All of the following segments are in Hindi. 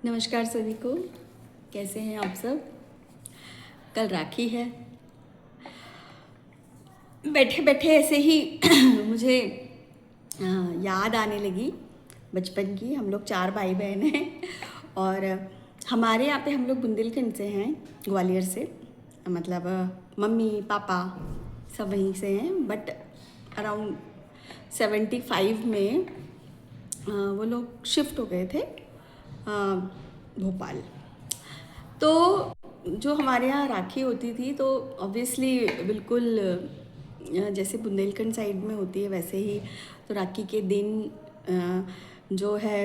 नमस्कार सभी को। कैसे हैं आप सब। कल राखी है। बैठे बैठे ऐसे ही मुझे याद आने लगी बचपन की। हम लोग 4 भाई बहन हैं और हमारे यहाँ पे हम लोग बुंदेलखंड से हैं, ग्वालियर से। मतलब मम्मी पापा सब वहीं से हैं, बट अराउंड 75 में वो लोग शिफ्ट हो गए थे भोपाल। तो जो हमारे यहाँ राखी होती थी तो ऑब्वियसली बिल्कुल जैसे बुंदेलखंड साइड में होती है वैसे ही। तो राखी के दिन जो है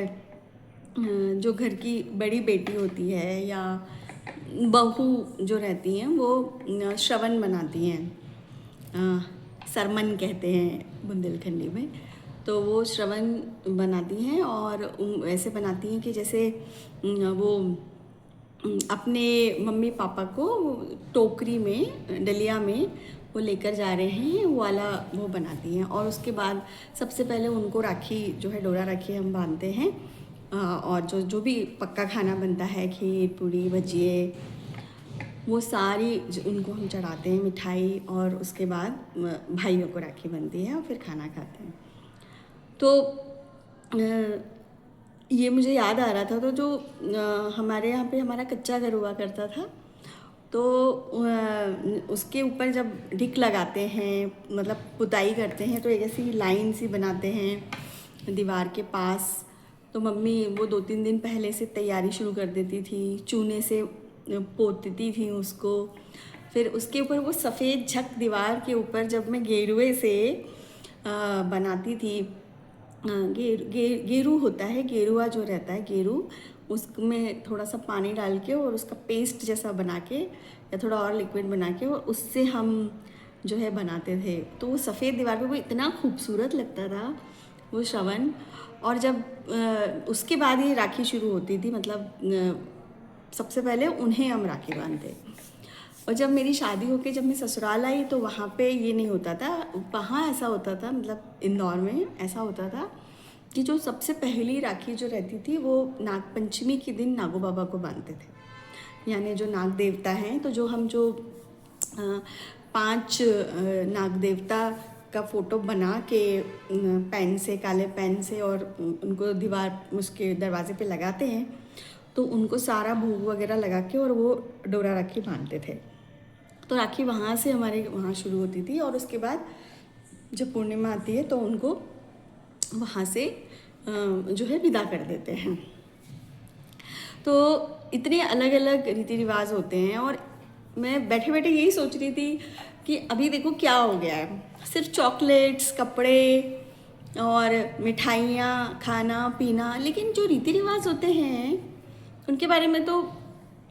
जो घर की बड़ी बेटी होती है या बहू जो रहती हैं वो श्रवण बनाती हैं। सरमन कहते हैं बुंदेलखंडी में। तो वो श्रवण बनाती हैं और ऐसे बनाती हैं कि जैसे वो अपने मम्मी पापा को टोकरी में डलिया में वो लेकर जा रहे हैं, वो वाला वो बनाती हैं। और उसके बाद सबसे पहले उनको राखी जो है डोरा राखी हम बांधते हैं। और जो भी पक्का खाना बनता है, खीर पूड़ी भजिए, वो सारी उनको हम चढ़ाते हैं, मिठाई। और उसके बाद भाइयों को राखी बनती है और फिर खाना खाते हैं। तो ये मुझे याद आ रहा था। तो जो हमारे यहाँ पे हमारा कच्चा घर हुआ करता था, तो उसके ऊपर जब ढिक लगाते हैं, मतलब पुताई करते हैं, तो एक ऐसी लाइन सी बनाते हैं दीवार के पास। तो मम्मी वो 2-3 दिन पहले से तैयारी शुरू कर देती थी, चूने से पोतती थी उसको। फिर उसके ऊपर वो सफ़ेद झक दीवार के ऊपर जब मैं गेरुए से बनाती थी। गेरू होता है, गेरुआ जो रहता है गेरू, उसमें थोड़ा सा पानी डाल के और उसका पेस्ट जैसा बना के या थोड़ा और लिक्विड बना के और उससे हम जो है बनाते थे। तो वो सफ़ेद दीवार पे वो इतना खूबसूरत लगता था वो श्रवण। और जब उसके बाद ही राखी शुरू होती थी, मतलब सबसे पहले उन्हें हम राखी बांधते। और जब मेरी शादी होके जब मैं ससुराल आई तो वहाँ पे ये नहीं होता था। वहाँ ऐसा होता था, मतलब इंदौर में ऐसा होता था कि जो सबसे पहली राखी जो रहती थी वो नागपंचमी के दिन नागो बाबा को बांधते थे, यानी जो नाग देवता हैं। तो जो हम 5 नाग देवता का फ़ोटो बना के पेन से, काले पेन से, और उनको दीवार उसके दरवाजे पे लगाते हैं। तो उनको सारा भोग वगैरह लगा के और वो डोरा राखी बांधते थे। तो राखी वहाँ से हमारे वहाँ शुरू होती थी। और उसके बाद जब पूर्णिमा आती है तो उनको वहाँ से जो है विदा कर देते हैं। तो इतने अलग अलग रीति रिवाज होते हैं। और मैं बैठे बैठे यही सोच रही थी कि अभी देखो क्या हो गया है, सिर्फ चॉकलेट्स, कपड़े और मिठाइयाँ, खाना पीना, लेकिन जो रीति रिवाज होते हैं उनके बारे में तो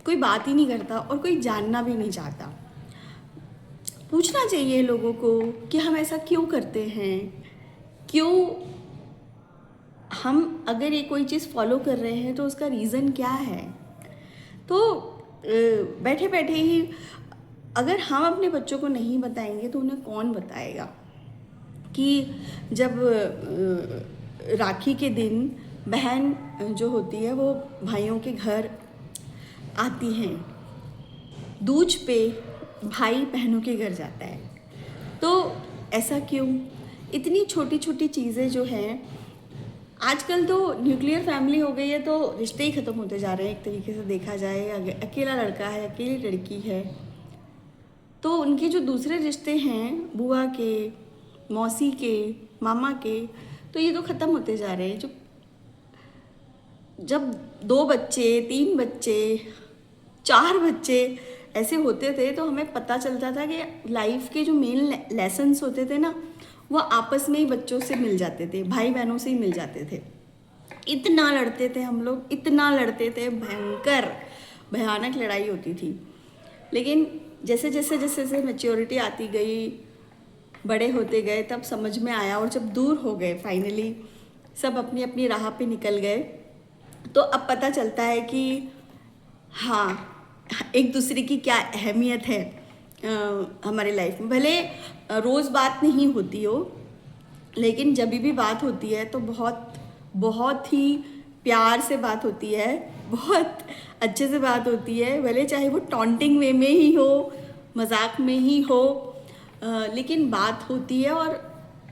कोई बात ही नहीं करता और कोई जानना भी नहीं चाहता। पूछना चाहिए लोगों को कि हम ऐसा क्यों करते हैं, क्यों हम अगर ये कोई चीज़ फॉलो कर रहे हैं तो उसका रीज़न क्या है। तो बैठे बैठे ही अगर हम अपने बच्चों को नहीं बताएंगे तो उन्हें कौन बताएगा कि जब राखी के दिन बहन जो होती है वो भाइयों के घर आती हैं, दूज पे भाई बहनों के घर जाता है। तो ऐसा क्यों? इतनी छोटी छोटी चीज़ें जो हैं, आजकल तो न्यूक्लियर फैमिली हो गई है तो रिश्ते ही ख़त्म होते जा रहे हैं। एक तरीके से देखा जाए, अकेला लड़का है, अकेली लड़की है, तो उनके जो दूसरे रिश्ते हैं बुआ के, मौसी के, मामा के, तो ये तो ख़त्म होते जा रहे हैं। जब 2 बच्चे, 3 बच्चे, 4 बच्चे ऐसे होते थे तो हमें पता चलता था कि लाइफ के जो मेन लेसन्स होते थे ना, वो आपस में ही बच्चों से मिल जाते थे, भाई बहनों से ही मिल जाते थे। इतना लड़ते थे हम लोग, इतना लड़ते थे, भयंकर भयानक लड़ाई होती थी। लेकिन जैसे जैसे जैसे जैसे मैच्योरिटी आती गई, बड़े होते गए, तब समझ में आया। और जब दूर हो गए फाइनली, सब अपनी अपनी राह पे निकल गए, तो अब पता चलता है कि हाँ, एक दूसरे की क्या अहमियत है हमारे लाइफ में। भले रोज़ बात नहीं होती हो, लेकिन जब भी बात होती है तो बहुत बहुत ही प्यार से बात होती है। बहुत अच्छे से बात होती है, भले चाहे वो टॉन्टिंग वे में ही हो, मजाक में ही हो, लेकिन बात होती है और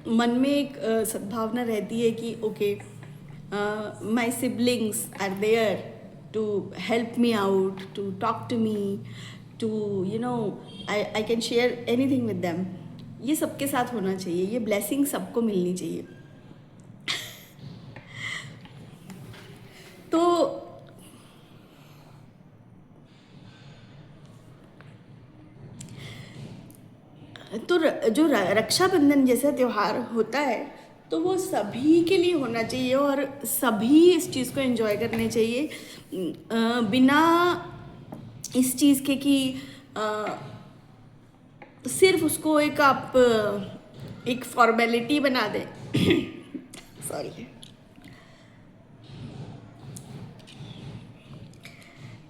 मन में एक सद्भावना रहती है कि okay, my siblings are there to help me out, to talk to me, to I can share anything with them. ये सबके साथ होना चाहिए, ये ब्लेसिंग सबको मिलनी चाहिए। तो जो रक्षाबंधन जैसा त्यौहार होता है तो वो सभी के लिए होना चाहिए और सभी इस चीज़ को एंजॉय करने चाहिए, बिना इस चीज़ के कि सिर्फ उसको एक आप एक फॉर्मेलिटी बना दें। सॉरी,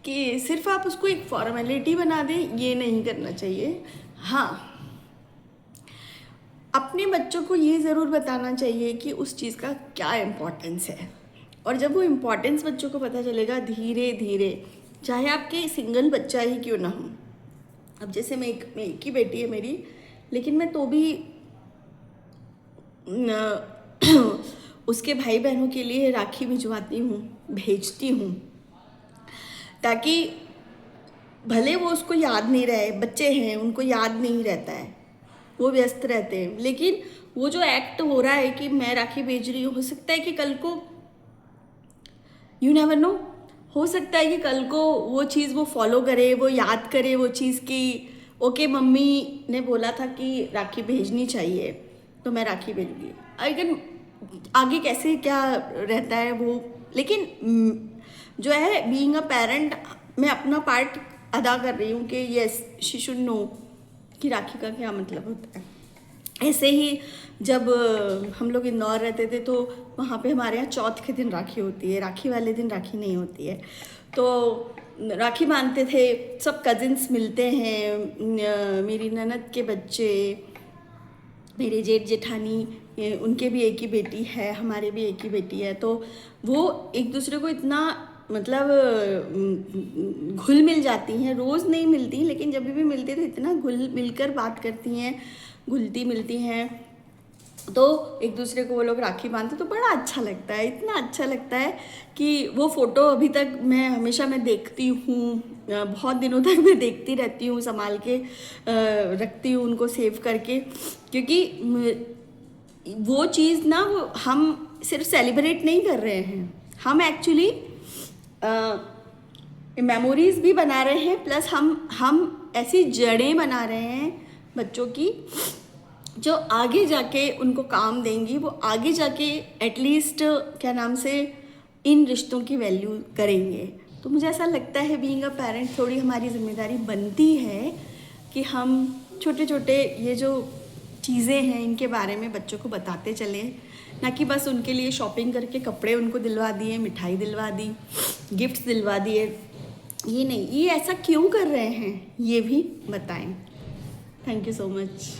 कि सिर्फ आप उसको एक फॉर्मेलिटी बना दें, ये नहीं करना चाहिए। हाँ, अपने बच्चों को ये ज़रूर बताना चाहिए कि उस चीज़ का क्या इम्पोर्टेंस है, और जब वो इम्पोर्टेंस बच्चों को पता चलेगा धीरे धीरे, चाहे आपके सिंगल बच्चा ही क्यों ना हो। अब जैसे मैं एक ही बेटी है मेरी, लेकिन मैं तो भी उसके भाई बहनों के लिए राखी भिजवाती हूँ, भेजती हूँ, ताकि भले वो उसको याद नहीं रहे, बच्चे हैं उनको याद नहीं रहता है, वो व्यस्त रहते हैं, लेकिन वो जो एक्ट हो रहा है कि मैं राखी भेज रही हूँ, हो सकता है कि कल को यू नेवर नो, हो सकता है कि कल को वो चीज़ वो फॉलो करे, वो याद करे वो चीज़ की ओके मम्मी ने बोला था कि राखी भेजनी चाहिए तो मैं राखी भेजूँगी। अगर आगे कैसे क्या रहता है वो, लेकिन जो है बीइंग अ पेरेंट, मैं अपना पार्ट अदा कर रही हूँ कि यस शी शुड नो कि राखी का क्या मतलब होता है। ऐसे ही जब हम लोग इंदौर रहते थे तो वहाँ पे हमारे यहाँ चौथ के दिन राखी होती है, राखी वाले दिन राखी नहीं होती है, तो राखी बांधते थे, सब कजिन्स मिलते हैं, मेरी ननद के बच्चे, मेरे जेठ जेठानी, उनके भी एक ही बेटी है, हमारे भी एक ही बेटी है, तो वो एक दूसरे को इतना मतलब घुल मिल जाती हैं, रोज़ नहीं मिलती लेकिन जब भी मिलती है तो इतना घुल मिलकर बात करती हैं, घुलती मिलती हैं, तो एक दूसरे को वो लोग राखी बांधते तो बड़ा अच्छा लगता है, इतना अच्छा लगता है कि वो फ़ोटो अभी तक मैं हमेशा मैं देखती हूँ, बहुत दिनों तक मैं देखती रहती हूँ, संभाल के रखती हूँ उनको सेव करके, क्योंकि वो चीज़ ना वो हम सिर्फ सेलिब्रेट नहीं कर रहे हैं, हम एक्चुअली मेमोरीज भी बना रहे हैं, प्लस हम ऐसी जड़ें बना रहे हैं बच्चों की जो आगे जाके उनको काम देंगी, वो आगे जाके एटलीस्ट क्या नाम से इन रिश्तों की वैल्यू करेंगे। तो मुझे ऐसा लगता है बीइंग अ पेरेंट थोड़ी हमारी जिम्मेदारी बनती है कि हम छोटे छोटे ये जो चीज़ें हैं इनके बारे में बच्चों को बताते चलें, ना कि बस उनके लिए शॉपिंग करके कपड़े उनको दिलवा दिए, मिठाई दिलवा दी, गिफ्ट्स दिलवा दिए। ये नहीं, ये ऐसा क्यों कर रहे हैं ये भी बताएं। Thank you so much.